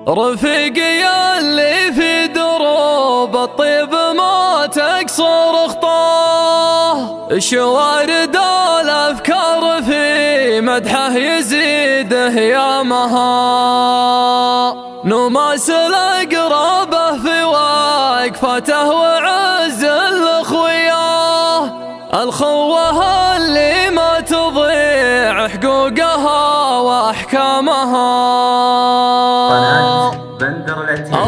رفيقي اللي في دروب الطيب ما تقصر خطاه، الشوارد الأفكار في مدحه يزيده يامها، نماس الأقرابه في وقفته وعز الأخوياه، الخوة اللي ما تضيع حقوقها وأحكامها.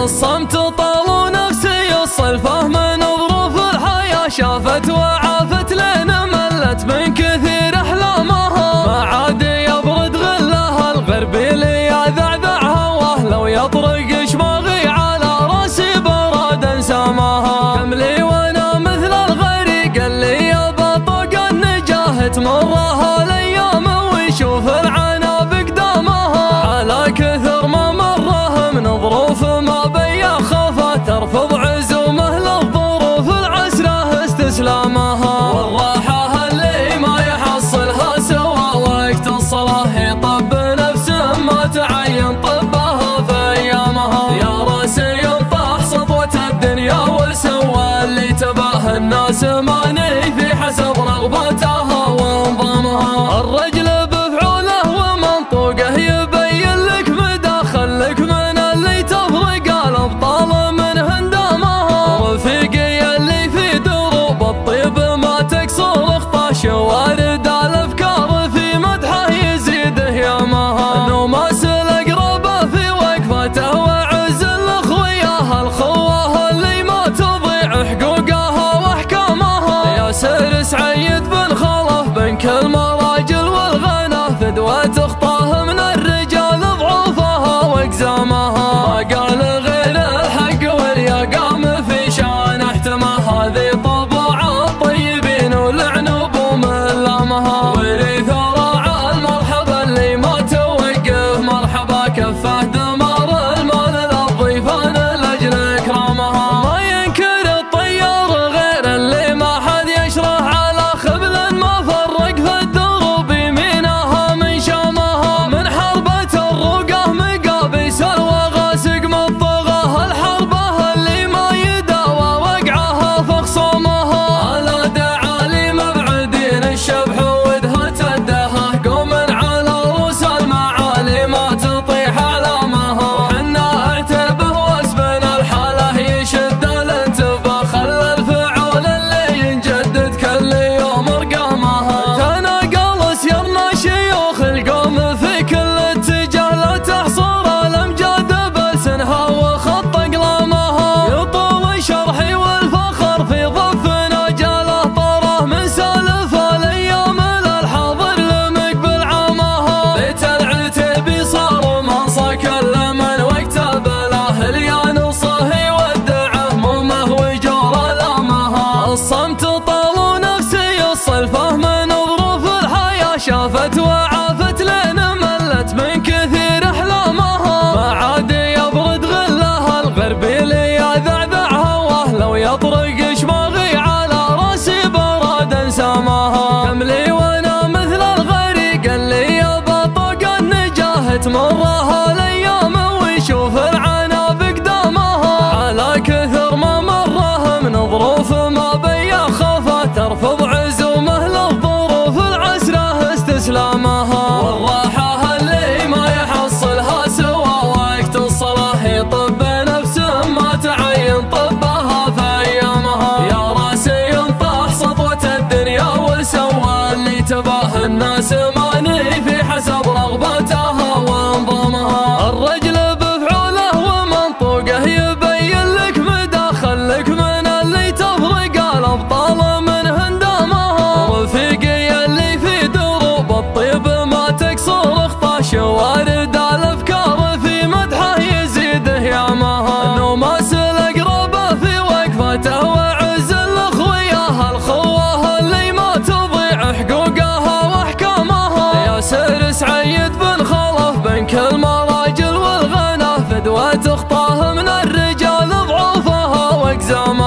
الصمت طال نفسي الصلفة من ظروف الحياة، شافت وعافت لين ملت من كثير أحلامها، ما عاد يبرد غلها الغربي لي يذعذع هواه، لو يطرق شماغي على راسي براد انسامها، كم لي وانا مثل الغريق اللي يبى طوق النجاه، تمرها الايام ويشوف العنا بقدامها، على كثر ما مره من ظروف ما بيا خوفه، ترفض عزومه للظروف العسره استسلامها، والراحه اللي ما يحصلها سوى وقت الصلاه، يطب نفسه ما تعين طبها في ايامها، يا راسي ينطح سطوة الدنيا وسوى اللي تباه، الناس ماني في حسب رغبتها وانظامها، الرجل بفعوله ومنطوقه يبين لك مداخلك من اللي تفرق الابطال من هندامها، رفيقي اللي في دروب الطيب ما تكسر خطاه، شوارد الافكار في مدحه يزيده يامها، نماس الاقربه في وقفته وعز الاخوياه، الخوه اللي ما تضيع حقوقها واحكامها، يا سير سعيد بن خلف بن كل مراجل والغنا، فدوة اخطاه من الرجال ضعوفها واقزامها، ما قال غير الحق واليا قام في شان احتمى، هذه طبع الطيبين ولعنب وملامها، وريث راعى المرحبا اللي ما توقف مرحبا، كفه دمار المال للضيفان لاجل اكرامها، ما ينكر الطيار غير اللي ما حد يشرح على خبل ما فرق في الدروب يمينها من شامها، من حربة الرقاه مقابيس الوغاسق مطغاه، الحربة اللي ما يداوى وقعها في خصومها، على دعالي مبعدين الشبح ودها تدها، قوم على رؤوس المعالي ما تطيح علامها، وحنا اعتبه واسبنا الحاله يشد الانتباه، خلى الفعول اللي ينجدد كل يوم ارقامها، تناقل سيرنا شيوخ القوم في كل اتجاه، لا تحصر الامجاد بلسنها وخط اقلامها، يطول شرحي والفخر في ضفنا جاله طره، من سالف الايام للحاضر لمقبل عامها، بيت العتيبي صار منصى كل من واكتب له، اليان صهي ودعه ممه وجور لامها، الصمت طال نفسي الصلفه من ظروف الحياه، شافت وعافت لين ملت من كثير احلامها، ما عاد يبرد غلها الغربي لي يذعذع هواه، لو يطرق شماغي على راسي براد انسامها، كم لي وانا مثل الغريق اللي يبى طوق النجاه، تمرها الايام ويشوف العنا بقدامها، على كثر ما مره من ظروف ما بيا خوفه، ترفض عزومه للظروف العسره استسلامها، والراحه اللي ما يحصلها سوى وقت الصلاه، يطب نفسه ما تعين طبها في ايامها، يا راسي ينطح سطوة الدنيا وسوى اللي تباه، الناس ماني في حسب رغبتها وانظامها، الرجل بفعوله ومنطوقه يبين لك مداخلك من اللي تفرق الابطال من هندامها، رفيقي اللي في دروب الطيب ما تكسر خطاه، شوارد الافكار في مدحه يزيده يامها، نماس الاقربه في وقفته وعز الاخوياه، الخوه اللي ما تضيع حقوقها واحكامها، يا سير سعيد بن خلف بن كل مراجل والغنا، فدوة اخطاه من الرجال ضعوفها واقزامها.